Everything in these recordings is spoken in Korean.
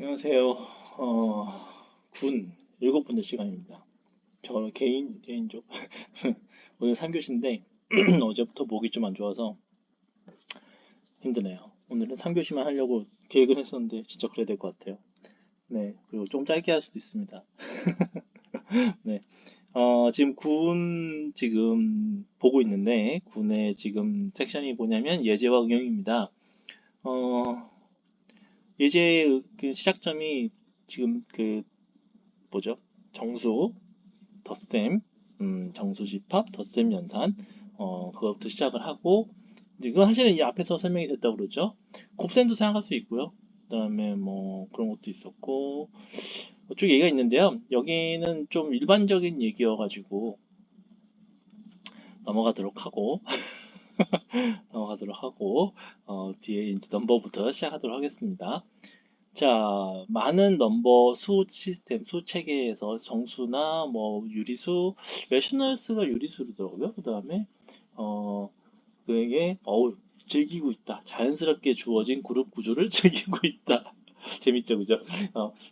안녕하세요. 어, 군 일곱 번째 시간입니다. 저 개인적 오늘 3교시인데 어제부터 목이 좀 안 좋아서 힘드네요. 오늘은 3교시만 하려고 계획을 했었는데 진짜 그래야 될 것 같아요. 네, 그리고 좀 짧게 할 수도 있습니다. 네, 지금 군 지금 보고 있는데 군의 지금 섹션이 뭐냐면 예제와 응용입니다. 어, 예제 그 시작점이 지금 그 뭐죠? 정수 덧셈, 정수 집합, 덧셈 연산, 그것부터 시작을 하고, 이제 이건 사실은 이 앞에서 설명이 됐다고 그러죠. 곱셈도 사용할 수 있고요. 그다음에 뭐 그런 것도 있었고, 쭉 얘기가 있는데요. 여기는 좀 일반적인 얘기여가지고 넘어가도록 하고, 넘어가도록 하고, 뒤에 이제 넘버부터 시작하도록 하겠습니다. 자, 많은 넘버 수 시스템, 수 체계에서 정수나 뭐 유리수, 레셔널스가 유리수더라고요. 그 다음에 어 그에게 즐기고 있다. 자연스럽게 주어진 그룹 구조를 즐기고 있다. 재밌죠, 그죠?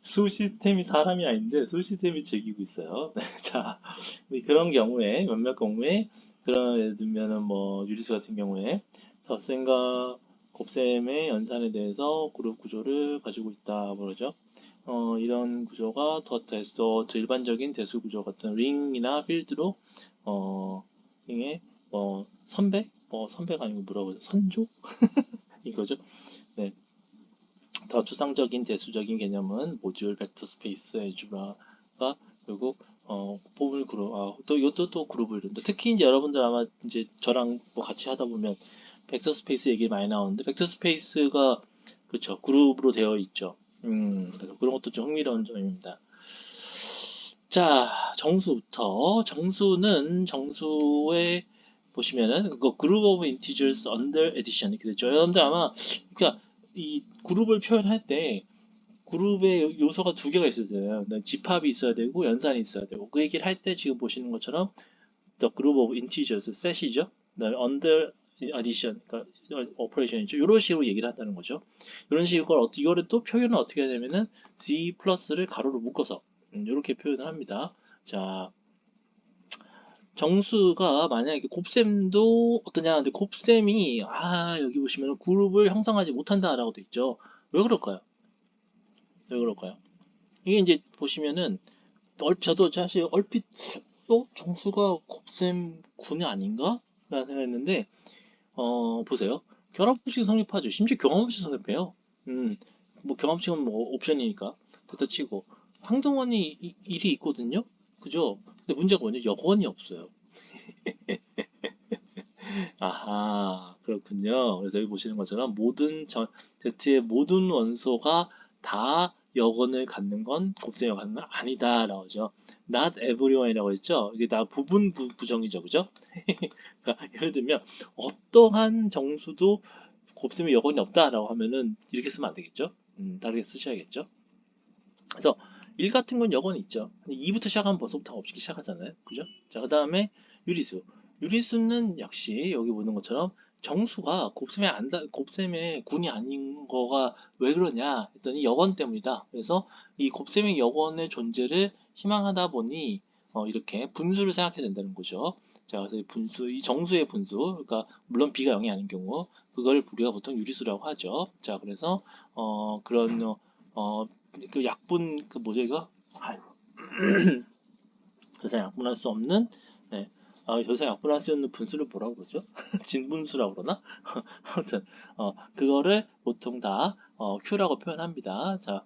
수 시스템이 사람이 아닌데 수 시스템이 즐기고 있어요. 자, 그런 경우에 몇몇 경우에 그런 예를 들면은 뭐 유리수 같은 경우에 덧셈과 곱셈의 연산에 대해서 그룹 구조를 가지고 있다 그러죠. 이런 구조가 더 일반적인 대수 구조 같은 링이나 필드로 링의 선배? 선배가 아니고 뭐라고 하죠? 선조? 이거죠. 네. 더 추상적인 대수적인 개념은 모듈, 벡터 스페이스, 알geb라가 결국 뽑을 그룹, 또 이것도 또 그룹을 이룬다. 특히 이제 여러분들 아마 이제 저랑 뭐 같이 하다 보면 벡터 스페이스 얘기 많이 나오는데 벡터 스페이스가 그렇죠. 그룹으로 되어 있죠. 그래서 그런 것도 좀 흥미로운 점입니다. 자, 정수부터 정수는 정수에 보시면은 그 그룹 오브 인티저스 언더 에디션 이렇게 되죠. 여러분들 아마 그러니까 이 그룹을 표현할 때 그룹의 요소가 두 개가 있어요. 집합이 있어야 되고 연산이 있어야 되고 그 얘기를 할 때 지금 보시는 것처럼 the group of integers set이죠. 그다음에 under addition 그러니까 오퍼레이션이죠. 이런 식으로 얘기를 한다는 거죠. 이런 식으로 이거를 또 표현을 어떻게 하냐면은 z 플러스를 가로로 묶어서 이렇게 표현을 합니다. 자, 정수가 만약에 곱셈도 어떠냐 근데 곱셈이 여기 보시면 그룹을 형성하지 못한다라고 돼 있죠. 왜 그럴까요? 왜 그럴까요? 이게 이제 보시면은 저도 사실 얼핏 정수가 곱셈 9는 아닌가? 라는 생각했는데 보세요. 결합식 성립하죠. 심지어 경합식 성립해요. 음, 뭐 경합식은 뭐 옵션이니까 됐다 치고 항등원이 일이 있거든요. 그죠? 근데 문제가 뭐냐? 여건이 없어요. 아하, 그렇군요. 그래서 여기 보시는 것처럼 Z의 모든 원소가 다 여건을 갖는 건 곱셈 여건은 아니다. 라고죠. Not everyone이라고 했죠. 이게 다 부분 부정이죠. 그죠? 그러니까 예를 들면 어떠한 정수도 곱셈의 여건이 없다라고 하면은 이렇게 쓰면 안 되겠죠? 다르게 쓰셔야겠죠? 그래서 1 같은 건 여건이 있죠. 2부터 시작하면 벌써부터 없기 시작하잖아요. 그죠? 자, 그 다음에 유리수. 유리수는 역시 여기 보는 것처럼 정수가 곱셈의 군이 아닌 거가 왜 그러냐 했더니 여건 때문이다. 그래서 이 곱셈의 여건의 존재를 희망하다 보니 이렇게 분수를 생각해야 된다는 거죠. 자, 그래서 이 정수의 분수, 그러니까 물론 b가 0이 아닌 경우 그걸 우리가 보통 유리수라고 하죠. 자, 그래서 그런 그 약분 그 뭐죠 이거? 아이고. 더 이상 약분할 수 없는 네. 더 이상 약분할 수 없는 분수를 뭐라고 그러죠? 진분수라고 그러나? 아무튼 그거를 보통 다 Q라고 표현합니다. 자,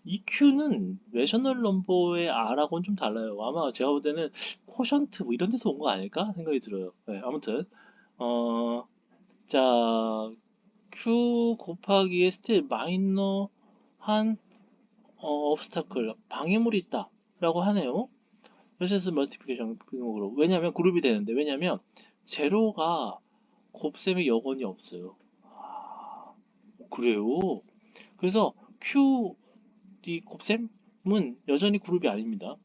이 Q는 레셔널 넘버의 R하고는 좀 달라요. 아마 제가 볼 때는 코션트 뭐 이런 데서 온 거 아닐까 생각이 들어요. 네, 아무튼 어, 자, Q 곱하기에 스틸 마이너한 obstacle 방해물이 있다라고 하네요. 프로세스 멀티플리케이션 등으로 왜냐하면 그룹이 되는데 왜냐하면 제로가 곱셈의 여건이 없어요. 그래요. 그래서 Q 이 곱셈은 여전히 그룹이 아닙니다.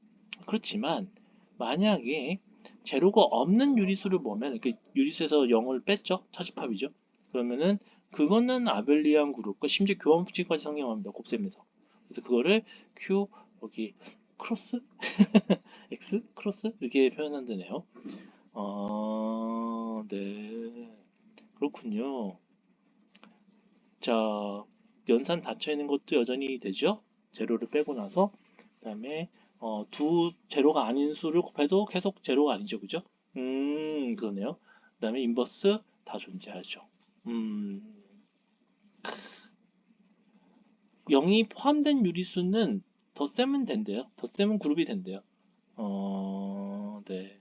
그렇지만 만약에 제로가 없는 유리수를 보면 이렇게 유리수에서 0을 뺐죠. 차집합이죠. 그러면은 그거는 아벨리안 그룹과 심지어 교환식까지 성립합니다. 곱셈에서. 그래서 그거를 Q 여기 크로스 X 크로스 이렇게 표현한다네요. 네. 그렇군요. 자, 연산 닫혀 있는 것도 여전히 되죠? 제로를 빼고 나서 그다음에 두 제로가 아닌 수를 곱해도 계속 제로가 아니죠, 그죠? 그러네요. 그다음에 인버스 다 존재하죠. 음, 0이 포함된 유리수는 덧셈은 된대요. 덧셈은 그룹이 된대요. 네.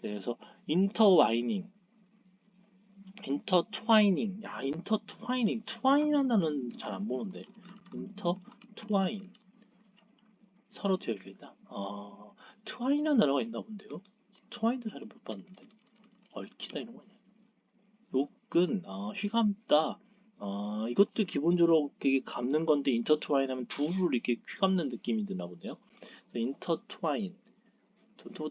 네, 그래서 인터와이닝, 인터트와이닝, 야, 인터트와이닝, 트와인이라는 단어는 잘 안 보는데, 인터트와인, 서로 되어 있다. 트와인이라는 단어가 있나 본데요. 트와인도 잘 못 봤는데, 얽히다 이런 거 아니야. 욕은 휘감다. 이것도 기본적으로 이렇게 감는 건데 인터트와인 하면 두를 이렇게 휘감는 느낌이 드나 보네요. 인터트와인,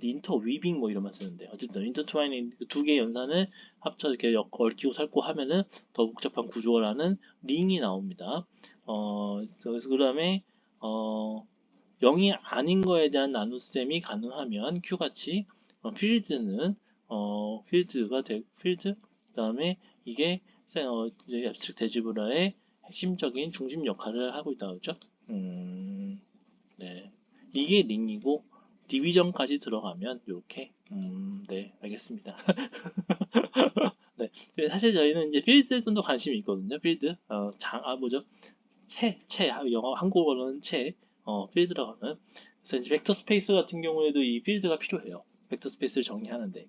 인터 위빙 뭐 이런 말 쓰는데 어쨌든 인터트와이닝 두 개의 연산을 합쳐 이렇게 얽히고 살고 하면은 더 복잡한 구조라는 링이 나옵니다. 그래서 그다음에 0이 아닌 거에 대한 나눗셈이 가능하면 Q같이 필드는 필드가 필드 그다음에 이게 앱스트랙트 알제브라의 핵심적인 중심 역할을 하고 있다 그죠? 네. 이게 링이고 디비전까지 들어가면 이렇게 네, 알겠습니다. 네. 사실 저희는 이제 필드에 좀 더 관심이 있거든요. 필드. 뭐죠? 영어 한국어로는 필드라고 하는. 그래서 이제 벡터 스페이스 같은 경우에도 이 필드가 필요해요. 벡터 스페이스를 정리하는데.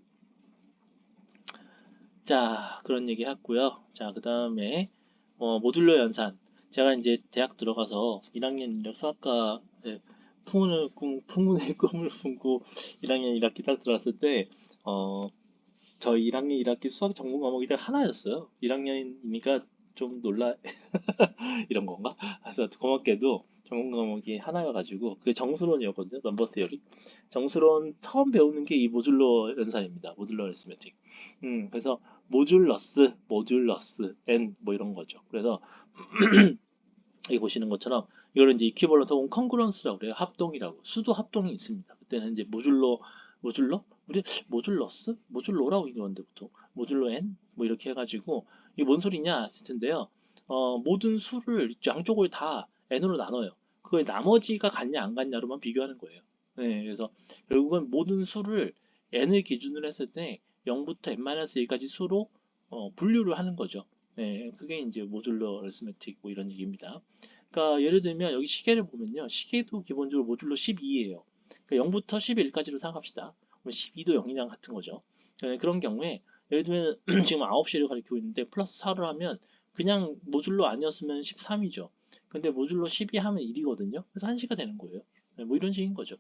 자, 그런 얘기 했고요. 자, 그 다음에 모듈러 연산. 제가 이제 대학 들어가서 1학년 수학과 풍운의 꿈을 품고 1학년 1학기 딱 들어왔을 때, 저희 1학년 1학기 수학 전공 과목이 딱 하나였어요. 1학년이니까 좀 놀라, 이런 건가? 그래서 고맙게도 전공 과목이 하나여가지고, 그게 정수론이었거든요. 넘버 시어리. 정수론 처음 배우는 게 이 모듈러 연산입니다. 모듈러 어리스메틱. 그래서 모듈러스, n 뭐 이런 거죠. 그래서 여기 보시는 것처럼 이거를 이제 이퀴벌런트 혹은 컨그런스라고 그래요. 합동이라고. 수도 합동이 있습니다. 그때는 이제 우리 모듈러라고 읽었는데 보통 모듈러 n 뭐 이렇게 해가지고 이게 뭔 소리냐 했을 텐데요. 모든 수를 양쪽을 다 n으로 나눠요. 그걸 나머지가 같냐 안 같냐로만 비교하는 거예요. 네, 그래서 결국은 모든 수를 n을 기준으로 했을 때 0부터 n-1까지 수로 분류를 하는 거죠. 네, 그게 이제 모듈러 어리스메틱 뭐 이런 얘기입니다. 그러니까 예를 들면 여기 시계를 보면요. 시계도 기본적으로 모듈러 12예요. 그러니까 0부터 11까지로 생각합시다. 그럼 12도 0이랑 같은 거죠. 그런 경우에 예를 들면 지금 9시를 가리키고 있는데 플러스 4를 하면 그냥 모듈러 아니었으면 13이죠. 근데 모듈러 12 하면 1이거든요. 그래서 1시가 되는 거예요. 네, 뭐 이런 식인 거죠.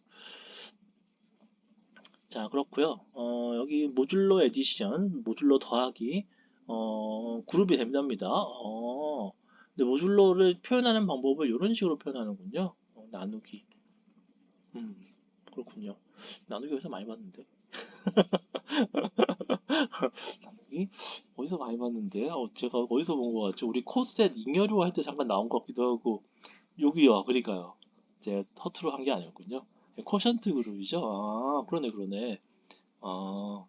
자, 그렇고요. 여기 모듈러 에디션, 모듈러 더하기 그룹이 된답니다. 근데 모듈러를 표현하는 방법을 이런 식으로 표현하는군요. 나누기. 음, 그렇군요. 나누기 어디서 많이 봤는데. 나누기 어디서 많이 봤는데. 제가 어디서 본 것 같죠? 우리 코셋 잉여료 할 때 잠깐 나온 것 같기도 하고. 여기요, 그러니까요. 제가 허투루 한 게 아니었군요. 코션트 그룹이죠. 그러네, 그러네. 아,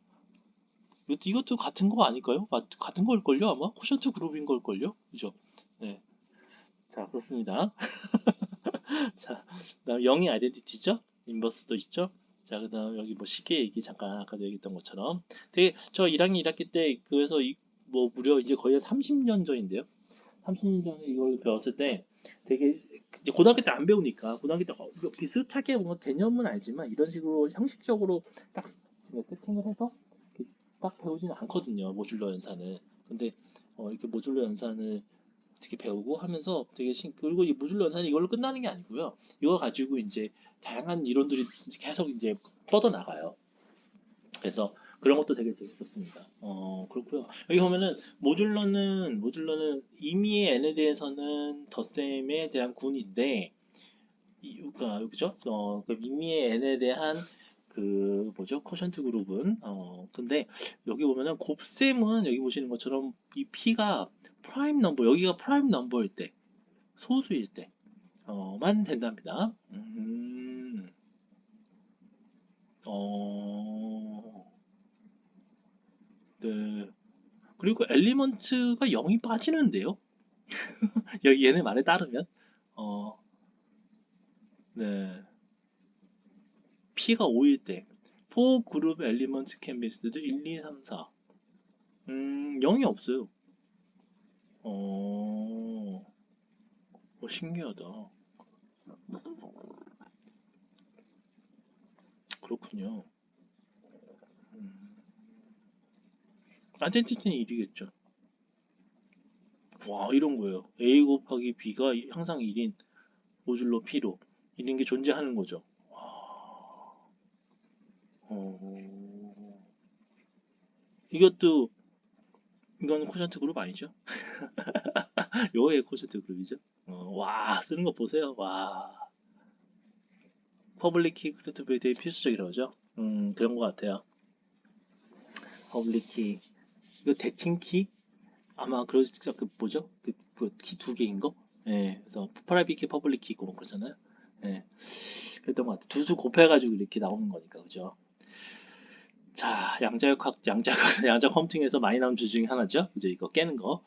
이것도 같은 거 아닐까요? 같은 걸걸요, 아마? 코션트 그룹인 걸걸요? 그죠? 네. 자, 그렇습니다. 자, 그다음 0이 아이덴티티죠? 인버스도 있죠? 자, 그다음 여기 뭐 시계 얘기 잠깐 아까도 얘기했던 것처럼 되게 저 1학년 1학기 때 그래서 뭐 무려 이제 거의 한 30년 전인데요. 30년 전에 이걸 배웠을 때 되게 이제 고등학교 때 안 배우니까 고등학교 때 비슷하게 뭔가 개념은 알지만 이런 식으로 형식적으로 딱 세팅을 해서 이렇게 딱 배우지는 않거든요. 모듈러 연산을. 근데 이렇게 모듈러 연산을 어떻게 배우고 하면서 그리고 이 모듈러 연산이 이걸로 끝나는 게 아니고요. 이거 가지고 이제 다양한 이론들이 계속 이제 뻗어나가요. 그래서 그런 것도 되게 재밌었습니다. 그렇고요. 여기 보면은 모듈러는 임의의 n에 대해서는 덧셈에 대한 군인데 그죠? 그 임의의 n에 대한 그 뭐죠? 코션트 그룹은 근데 여기 보면은 곱셈은 여기 보시는 것처럼 이 p가 프라임 넘버 여기가 프라임 넘버일 때 소수일 때, 만 된답니다. 어, 네. 그리고 엘리먼트가 0이 빠지는데요? 얘네 말에 따르면, 어, 네. P가 5일 때, for group elements can be listed 1, 2, 3, 4. 0이 없어요. 어, 신기하다. 그렇군요. 아이덴티티는 1이겠죠. 와, 이런 거예요. A 곱하기 B가 항상 1인 모듈로 P로 이런 게 존재하는 거죠. 어, 이것도 이건 코션트 그룹 아니죠? 요게 코션트 그룹이죠. 와, 쓰는 거 보세요. 와, 퍼블릭 키 크리에이티브 되게 필수적이라고 하죠. 그런 것 같아요. 퍼블릭 키 이거 대칭 키 아마 그 뭐죠? 키 두 개인 거? 예, 그래서 프라이빗 키, 퍼블릭 키 있고 뭐 그러잖아요. 예, 그랬던 것 같아요. 두 수 곱해가지고 이렇게 나오는 거니까 그죠? 자, 양자 컴퓨팅에서 많이 나오는 주 중에 하나죠. 그죠? 이거 깨는 거.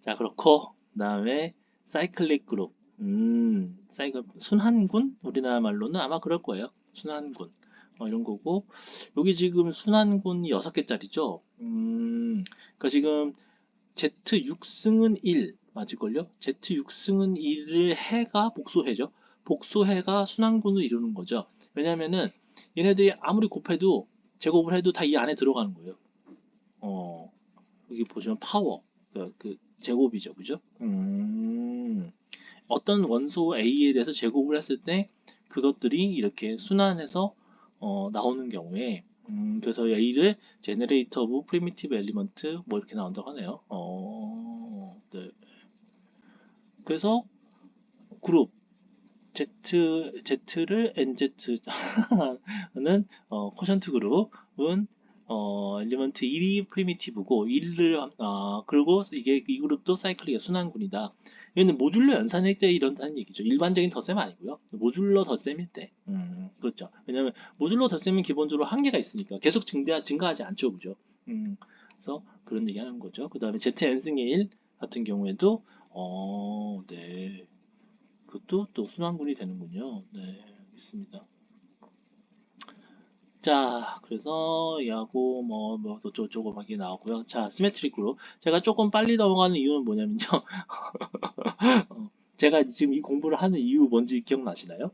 자, 그렇고 그다음에 사이클릭 그룹. 순환군? 우리나라 말로는 아마 그럴 거예요. 순환군. 이런 거고 여기 지금 순환군이 6개짜리죠. 그러니까 지금 Z6승은 1 맞을걸요? Z6승은 1을 해가 복소해죠. 복소해가 순환군을 이루는 거죠. 왜냐면은 얘네들이 아무리 곱해도 제곱을 해도 다 이 안에 들어가는 거예요. 어, 여기 보시면 파워, 그 제곱이죠. 그죠? 어떤 원소 A에 대해서 제곱을 했을 때 그것들이 이렇게 순환해서 나오는 경우에 그래서 A를 Generator of Primitive Element 뭐 이렇게 나온다고 하네요. 네. 그래서 그룹 Z를 NZ는 코션트 그룹은 엘리먼트 1이 프리미티브고 1을 그리고 이게 이 그룹도 사이클리가 순환군이다. 얘는 모듈러 연산일 때 이런다는 얘기죠. 일반적인 덧셈 아니고요. 모듈러 덧셈일 때. 그렇죠. 왜냐면 모듈러 덧셈은 기본적으로 한계가 있으니까 계속 증가하지 않죠, 그죠? 그래서 그런 얘기 하는 거죠. 그 다음에 ZN승의 1 같은 경우에도 네. 그것도 또 순환군이 되는군요. 네, 알겠습니다. 자, 그래서 야구 뭐 어쩌고저쩌고 막 이게 나오고요. 자, 시메트릭 그룹. 제가 조금 빨리 넘어가는 이유는 뭐냐면요. 제가 지금 이 공부를 하는 이유 뭔지 기억나시나요?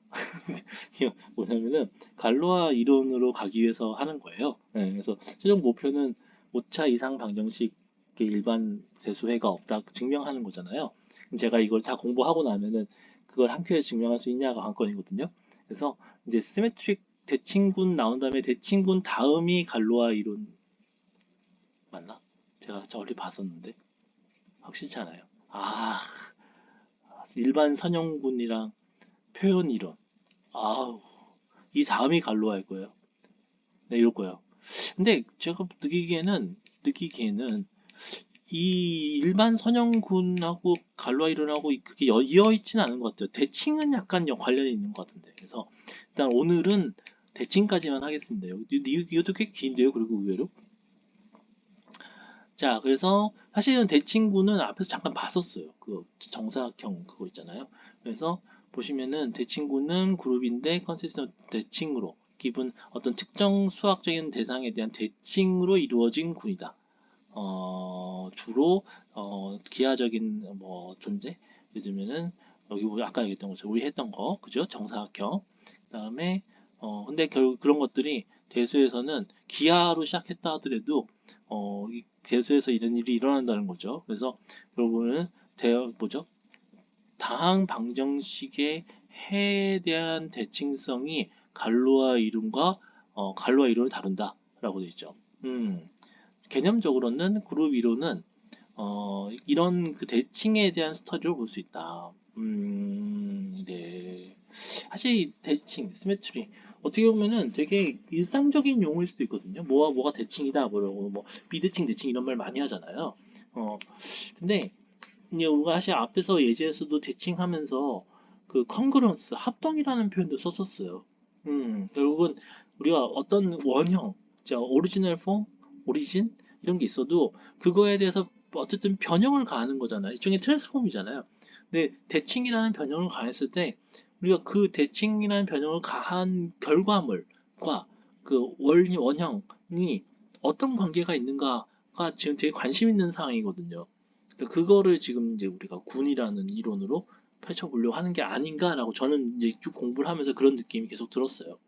뭐냐면은 갈로아 이론으로 가기 위해서 하는 거예요. 네, 그래서 최종 목표는 5차 이상 방정식의 일반 세수회가 없다 증명하는 거잖아요. 제가 이걸 다 공부하고 나면은 그걸 한 표에 증명할 수 있냐가 관건이거든요. 그래서 이제 시메트릭 대칭군 나온 다음에 대칭군 다음이 갈로아 이론 맞나? 제가 저리 봤었는데 확실치 않아요. 일반 선형군이랑 표현 이론. 아우, 이 다음이 갈로아일 거예요. 네, 이럴 거예요. 근데 제가 느끼기에는 이 일반 선형군하고 갈로아 이론하고 그게 이어 있지는 않은 것 같아요. 대칭은 약간 관련이 있는 것 같은데. 그래서 일단 오늘은 대칭까지만 하겠습니다. 이것도 꽤 긴데요. 그리고 의외로. 자, 그래서 사실은 대칭구는 앞에서 잠깐 봤었어요. 그 정사각형 그거 있잖아요. 그래서 보시면은 대칭구는 그룹인데 컨시스턴트 대칭으로 기본 어떤 특정 수학적인 대상에 대한 대칭으로 이루어진 군이다. 주로 기하적인 뭐 존재. 예를 들면은 여기 우리 아까 얘기했던 것처럼 우리 했던 거, 그죠? 정사각형. 그다음에 근데 결국 그런 것들이 대수에서는 기하로 시작했다 하더라도 이 대수에서 이런 일이 일어난다는 거죠. 그래서 결국은 뭐죠? 다항 방정식의 해에 대한 대칭성이 갈로아 이론을 다룬다라고 되어 있죠. 개념적으로는 그룹 이론은 이런 그 대칭에 대한 스터디를 볼 수 있다. 네. 사실 이 대칭, 시메트리 어떻게 보면은 되게 일상적인 용어일 수도 있거든요. 뭐가 대칭이다, 뭐라고 뭐 비대칭, 대칭 이런 말 많이 하잖아요. 근데 이제 우리가 사실 앞에서 예제에서도 대칭하면서 그 컨그런스, 합동이라는 표현도 썼었어요. 결국은 우리가 어떤 원형, 자, 오리지널 폼, 오리진 이런 게 있어도 그거에 대해서 어쨌든 변형을 가하는 거잖아요. 일종의 트랜스폼이잖아요. 근데 대칭이라는 변형을 가했을 때 우리가 그 대칭이라는 변형을 가한 결과물과 그 원형이 어떤 관계가 있는가가 지금 되게 관심 있는 사항이거든요. 그래서 그거를 지금 이제 우리가 군이라는 이론으로 펼쳐보려고 하는 게 아닌가라고 저는 이제 쭉 공부를 하면서 그런 느낌이 계속 들었어요.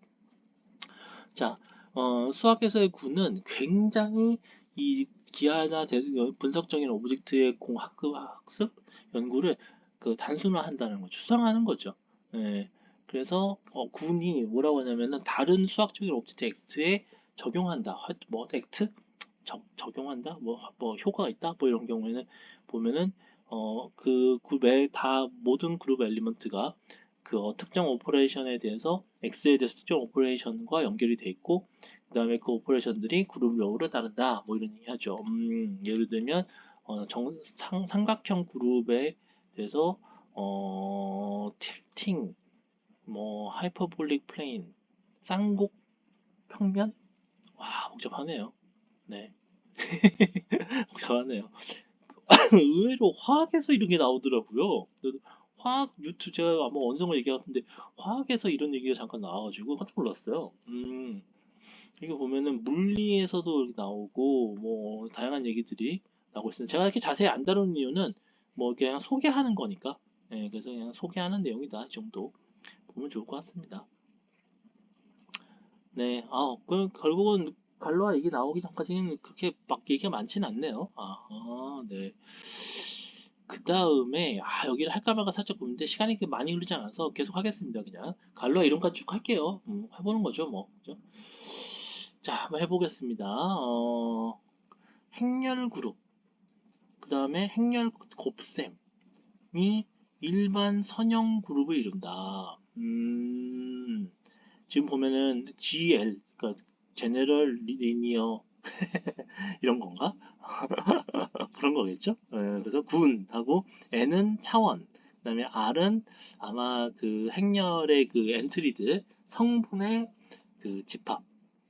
자, 수학에서의 군은 굉장히 이 기하나 분석적인 오브젝트의 학습 연구를 그 단순화한다는 거, 추상화하는 거죠. 예, 그래서 군이 뭐라고 하냐면은 다른 수학적인 오브젝트 X에 적용한다. 뭐 액트? 적용한다? 뭐 효과가 있다? 뭐 이런 경우에는 보면은 그 그룹의 다 모든 그룹 엘리먼트가 그 특정 오퍼레이션에 대해서 X에 대해서 특정 오퍼레이션과 연결이 돼 있고 그 다음에 그 오퍼레이션들이 그룹 여우를 따른다 뭐 이런 얘기 하죠. 예를 들면 삼각형 그룹에 대해서 틸팅 뭐 하이퍼볼릭 플레인 쌍곡 평면 와 복잡하네요. 네. 복잡하네요. 의외로 화학에서 이런 게 나오더라고요. 화학 뉴트 제가 아마 원성을 얘기했는데 화학에서 이런 얘기가 잠깐 나와가지고 깜짝 놀랐어요. 이거 보면은 물리에서도 이렇게 나오고 뭐 다양한 얘기들이 나오고 있습니다. 제가 이렇게 자세히 안 다루는 이유는 뭐 그냥 소개하는 거니까. 예, 그래서 그냥 소개하는 내용이다 이 정도 보면 좋을 것 같습니다. 네, 그 결국은 갈로아 얘기 나오기 전까지는 그렇게 막 얘기가 많지는 않네요. 네. 그 다음에 여기를 할까 말까 살짝 보는데 시간이 그렇게 많이 흐르지 않아서 계속 하겠습니다. 그냥 갈로아 이론까지 쭉 할게요. 해보는 거죠, 뭐. 그죠? 자, 한번 해보겠습니다. 행렬 그룹, 그 다음에 행렬 곱셈이 일반 선형 그룹을 이룬다. 지금 보면은 GL, 그러니까 General Linear 이런 건가? 그런 거겠죠? 그래서 군하고 N은 차원, 그다음에 R은 아마 그 행렬의 그 엔트리들 성분의 그 집합,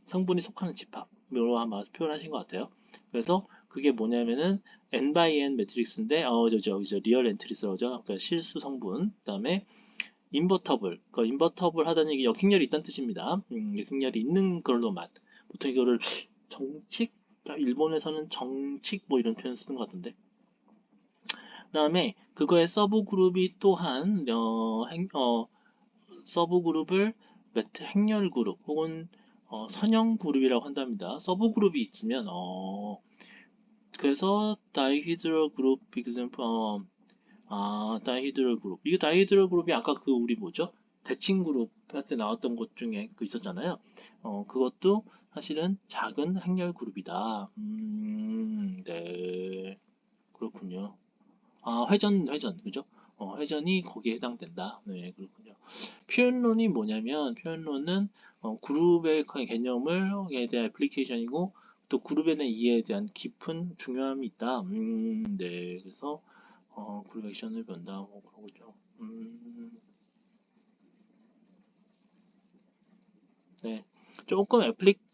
성분이 속하는 집합으로 아마 표현하신 것 같아요. 그래서 그게 뭐냐면은 N by N 매트릭스인데, 저 리얼 엔트리스로죠. 그러니까 실수 성분. 그다음에 인버터블, 그 인버터블 하다는 얘기 역행렬이 있다는 뜻입니다. 역행렬이 있는 걸로만 보통 이거를 정칙, 일본에서는 정칙 뭐 이런 표현 쓰는 것 같은데. 그다음에 그거의 서브 그룹이 또한 서브 그룹을 행렬 그룹 혹은 선형 그룹이라고 한답니다. 서브 그룹이 있으면 그래서 다이히드럴 그룹 example 다이히드럴 그룹. 이게 다이히드럴 그룹이 아까 그 우리 뭐죠? 대칭 그룹 할 때 나왔던 것 중에 그 있었잖아요. 그것도 사실은 작은 행렬 그룹이다. 네. 그렇군요. 회전, 그죠? 회전이 거기에 해당된다. 네, 그렇군요. 표현론이 뭐냐면, 표현론은 그룹의 개념에 대한 애플리케이션이고, 또 그룹에 대한 이해에 대한 깊은 중요함이 있다. 네, 그래서 그룹 액션을 본다. 뭐 그런 거죠. 네. 조금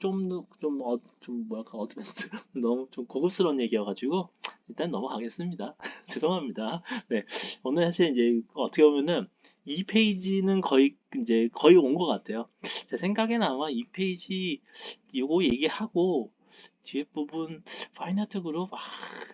좀 뭐랄까 어드밴스 너무 좀 고급스러운 얘기여가지고 일단 넘어가겠습니다. 죄송합니다. 네. 오늘 사실 이제 어떻게 보면은 이 페이지는 거의 이제 거의 온 것 같아요. 제 생각에는 아마 이 페이지 요거 얘기하고 뒤에 부분 파이나트 그룹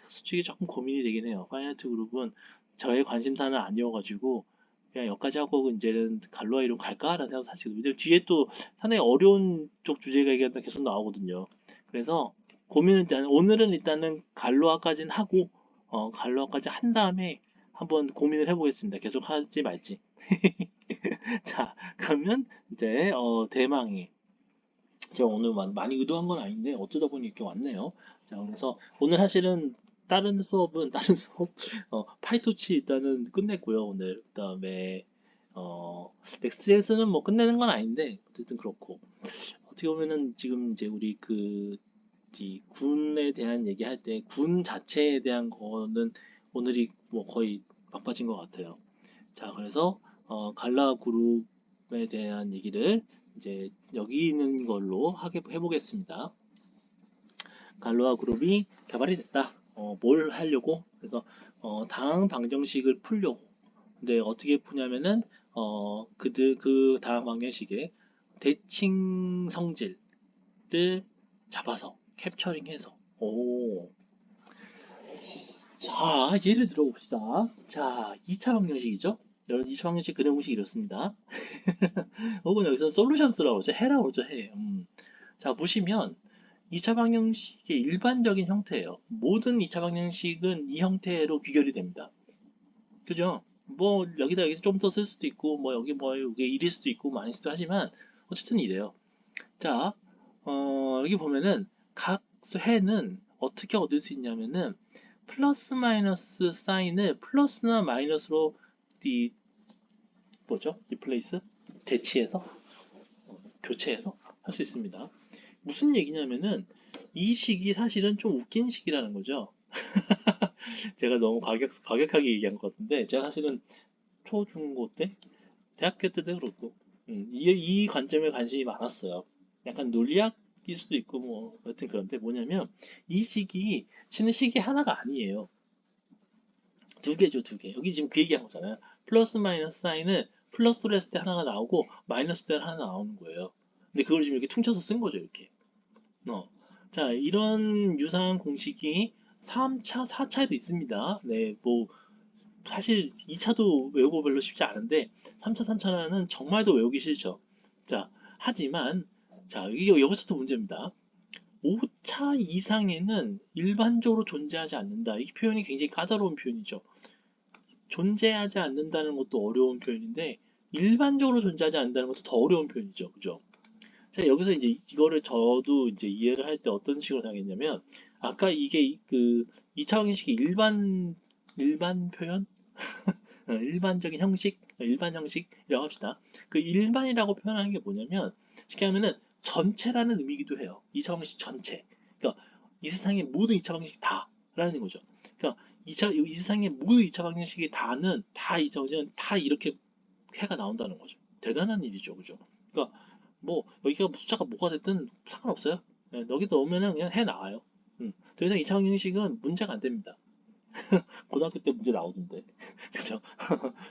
솔직히 조금 고민이 되긴 해요. 파이나트 그룹은 저의 관심사는 아니어가지고 그냥 여기까지 하고 이제는 갈로아이로 갈까라는 생각 사실. 근데 뒤에 또 상당히 어려운 쪽 주제가 계속 나오거든요. 그래서 고민은 일단 오늘은 일단은 갈로아까지는 하고 갈로아까지 한 다음에 한번 고민을 해보겠습니다. 계속 할지 말지. 자, 그러면 이제 대망의 제가 오늘 많이 의도한 건 아닌데 어쩌다 보니 이렇게 왔네요. 자, 그래서 오늘 사실은 다른 수업 파이토치 일단은 끝냈고요. 오늘 그다음에 넥스트JS는 뭐 끝내는 건 아닌데 어쨌든 그렇고 어떻게 보면은 지금 이제 우리 이 군에 대한 얘기할 때 군 자체에 대한 거는 오늘이 뭐 거의 막바진 것 같아요. 자, 그래서 갈라 그룹에 대한 얘기를 이제 여기 있는 걸로 해보겠습니다. 갈로아 그룹이 개발이 됐다. 뭘 하려고? 그래서 다음 방정식을 풀려고. 근데 어떻게 푸냐면은 그 다음 방정식의 대칭 성질을 잡아서 캡처링해서 자, 예를 들어봅시다. 자, 2차 방정식이죠? 여러분, 2차 방정식 그래공식이 이렇습니다. 혹은 여기서 솔루션스라고 하죠. 해라고 그러죠, 해. 자, 보시면 2차 방정식의 일반적인 형태예요. 모든 2차 방정식은 이 형태로 귀결이 됩니다. 그죠? 뭐 여기서 좀 더 쓸 수도 있고 뭐 여기 뭐 이게 1일 수도 있고 많을 수도 하지만 어쨌든 이래요. 자, 여기 보면은 각 해는 어떻게 얻을 수 있냐면은 플러스 마이너스 사인을 플러스나 마이너스로 디 뭐죠? 리플레이스 대치해서 교체해서 할 수 있습니다. 무슨 얘기냐면은 이 식이 사실은 좀 웃긴 식이라는 거죠. 제가 너무 과격하게 얘기한 것 같은데 제가 사실은 초중고 때 대학교 때도 그렇고 이 관점에 관심이 많았어요. 약간 논리학일 수도 있고 뭐 여튼 그런데 뭐냐면 이 식이 치는 식이 하나가 아니에요. 두 개죠, 두 개. 여기 지금 그 얘기한 거잖아요. 플러스 마이너스 사인을 플러스로 했을 때 하나가 나오고 마이너스 때 하나 나오는 거예요. 근데 그걸 지금 이렇게 퉁쳐서 쓴 거죠, 이렇게. 어. 자, 이런 유사한 공식이 3차, 4차에도 있습니다. 네, 뭐 사실 2차도 외우고 별로 쉽지 않은데 3차, 3차는 정말 더 외우기 싫죠. 자, 하지만 자, 이게 여기서부터 문제입니다. 5차 이상에는 일반적으로 존재하지 않는다. 이 표현이 굉장히 까다로운 표현이죠. 존재하지 않는다는 것도 어려운 표현인데 일반적으로 존재하지 않는다는 것도 더 어려운 표현이죠. 그죠? 자, 여기서 이제 이거를 저도 이제 이해를 할 때 어떤 식으로 당했냐면 아까 이게 그 2차 방정식이 일반 표현? 일반적인 형식, 일반 형식이라고 합시다. 그 일반이라고 표현하는 게 뭐냐면 쉽게 하면은 전체라는 의미이기도 해요. 2차 방정식 전체. 그러니까 이 세상의 모든 2차 방정식 다라는 거죠. 그러니까 이 세상의 모든 2차 방정식이 다는 다 2차 방정식은 다 이렇게 해가 나온다는 거죠. 대단한 일이죠. 그죠? 그러니까 뭐 여기가 숫자가 뭐가 됐든 상관없어요. 네, 여기다 넣으면은 그냥 해 나와요. 더 이상 2차 방정식은 문제가 안 됩니다. 고등학교 때 문제 나오던데. 그죠?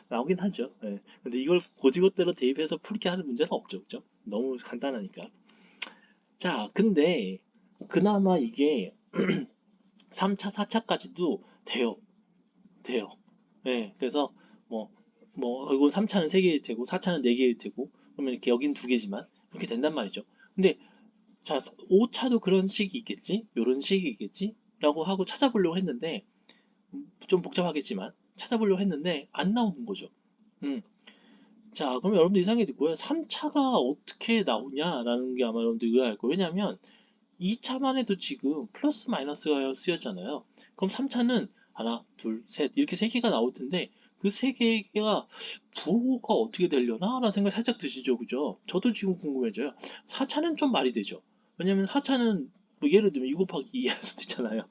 나오긴 하죠. 예. 근데 이걸 고지고대로 대입해서 풀게 하는 문제는 없죠. 그죠? 너무 간단하니까. 자, 근데 그나마 이게 3차, 4차까지도 돼요. 돼요. 예. 그래서 뭐, 이건 3차는 3개일 테고, 4차는 4개일 테고, 그러면 이렇게 여긴 2개지만, 이렇게 된단 말이죠. 근데, 자, 5차도 그런 식이 있겠지? 요런 식이 있겠지? 라고 하고 찾아보려고 했는데, 좀 복잡하겠지만, 찾아보려고 했는데, 안 나오는 거죠. 음. 자, 그럼 여러분들 이상하게 듣고요. 3차가 어떻게 나오냐라는 게 아마 여러분들 의아할 거예요. 왜냐면 2차만 해도 지금 플러스 마이너스가 쓰였잖아요. 그럼 3차는 하나, 둘, 셋 이렇게 세 개가 나올 텐데 그 세 개가 부호가 어떻게 되려나? 라는 생각이 살짝 드시죠. 그죠? 저도 지금 궁금해져요. 4차는 좀 말이 되죠. 왜냐면 4차는 뭐 예를 들면 2 곱하기 2 할 수도 있잖아요.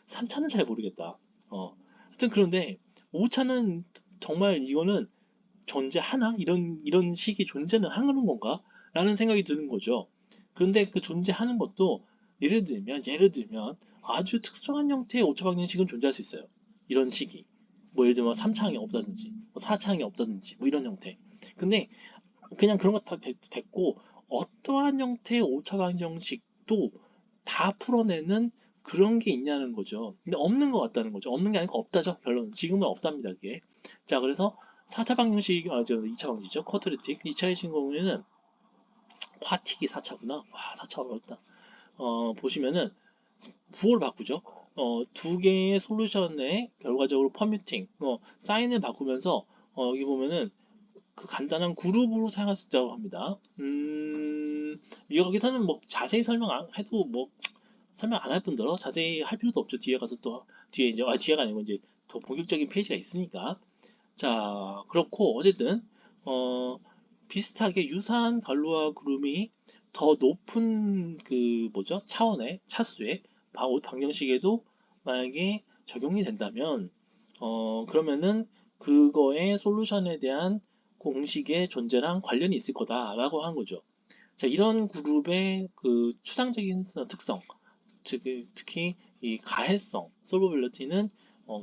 3차는 잘 모르겠다. 하여튼 그런데 5차는 정말 이거는 존재하나? 이런 식의 존재는 하는 건가? 라는 생각이 드는 거죠. 그런데 그 존재하는 것도 예를 들면 아주 특수한 형태의 오차 방정식은 존재할 수 있어요. 이런 식이. 뭐 예를 들면 3차항이 없다든지, 뭐 4차항이 없다든지, 뭐 이런 형태. 근데 그냥 그런 거 다 됐고, 어떠한 형태의 오차 방정식도 다 풀어내는 그런 게 있냐는 거죠. 근데 없는 것 같다는 거죠. 없는 게 아니고 없다죠. 결론은. 지금은 없답니다. 그게. 자, 그래서 4차 방정식, 2차 방정식이죠. 쿼드레틱. 2차이신 경우에는 화틱이 4차구나. 와, 4차 어렵다. 보시면은 부호를 바꾸죠. 두 개의 솔루션의 결과적으로 퍼뮤팅, 사인을 바꾸면서 여기 보면은 그 간단한 그룹으로 사용할 수 있다고 합니다. 여기서는 뭐 자세히 설명해도 뭐 설명 안 할 뿐더러 자세히 할 필요도 없죠. 뒤에 가서 또 뒤에 이제 뒤에가 아니고 이제 더 본격적인 페이지가 있으니까. 자, 그렇고 어쨌든 어, 비슷하게 유사한 갈로아 그룹이 더 높은 그 뭐죠? 차원의 차수의 방정식에도 만약에 적용이 된다면 그러면은 그거의 솔루션에 대한 공식의 존재랑 관련이 있을 거다라고 한 거죠. 자, 이런 그룹의 그 추상적인 특성, 특히 이 가해성, 솔버빌리티는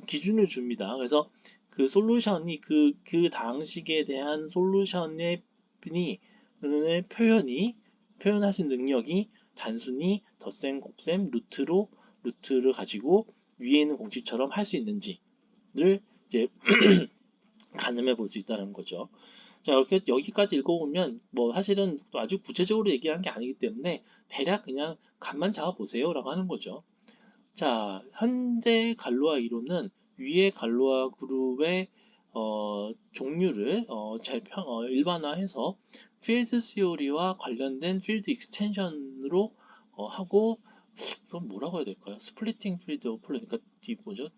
기준을 줍니다. 그래서 그 솔루션이 그 당식에 대한 솔루션의 표현하신 능력이 단순히 덧셈, 곱셈, 루트를 가지고 위에 있는 공식처럼 할 수 있는지를 이제 가늠해 볼 수 있다는 거죠. 자, 이렇게 여기까지 읽어보면 뭐 사실은 아주 구체적으로 얘기한 게 아니기 때문에 대략 그냥 감만 잡아 보세요라고 하는 거죠. 자, 현대 갈로아 이론은 위의 갈로아 그룹의 종류를 일반화해서 필드 시오리와 관련된 필드 익스텐션으로 하고, 이건 뭐라고 해야 될까요? 스플리팅 필드 오플, 그러니까 이 뭐죠?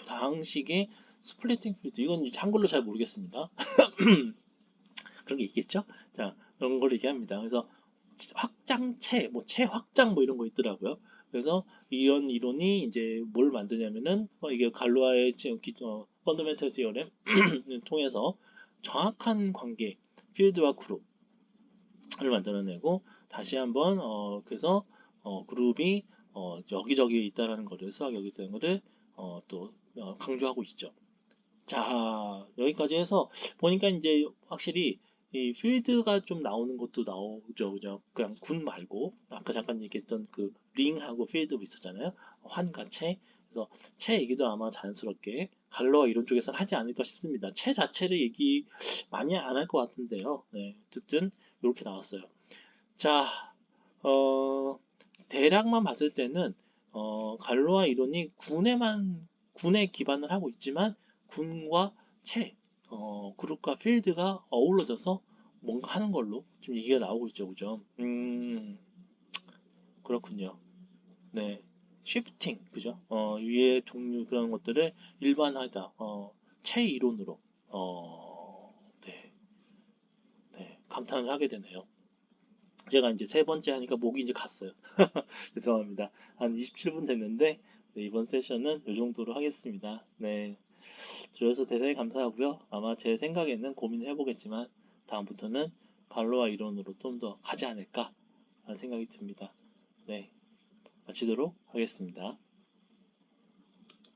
방식의 스플리팅 필드, 이건 한글로 잘 모르겠습니다. 그런 게 있겠죠? 자, 그런 걸 얘기합니다. 그래서 확장체, 뭐 체확장 뭐 이런 거 있더라고요. 그래서 이런 이론이 이제 뭘 만드냐면은 이게 갈로아의 펀더멘털 시어렘을 통해서 정확한 관계, 필드와 그룹을 만들어내고 다시 한번 그래서 그룹이 여기저기에 있다라는 거를 수학 여기 있다는 거를 또 강조하고 있죠. 자, 여기까지 해서 보니까 이제 확실히 이 필드가 좀 나오는 것도 나오죠. 그냥 군 말고 아까 잠깐 얘기했던 그 링하고 필드 있었잖아요. 환과 채. 그래서 채 얘기도 아마 자연스럽게 갈러와 이런 쪽에서는 하지 않을까 싶습니다. 채 자체를 얘기 많이 안 할 것 같은데요. 네, 어쨌든 이렇게 나왔어요. 자, 어, 대략만 봤을 때는 갈로아 이론이 군에 기반을 하고 있지만 군과 채, 그룹과 필드가 어우러져서 뭔가 하는 걸로 지금 얘기가 나오고 있죠, 그죠? 그렇군요. 네, 쉬프팅, 그죠? 위의 종류 그런 것들을 일반화하다, 채 이론으로, 네, 네, 감탄을 하게 되네요. 제가 이제 세 번째 하니까 목이 이제 갔어요. 죄송합니다. 한 27분 됐는데 네, 이번 세션은 이 정도로 하겠습니다. 네, 들어서 대단히 감사하고요. 아마 제 생각에는 고민을 해보겠지만 다음부터는 갈로아 이론으로 좀 더 가지 않을까 하는 생각이 듭니다. 네, 마치도록 하겠습니다.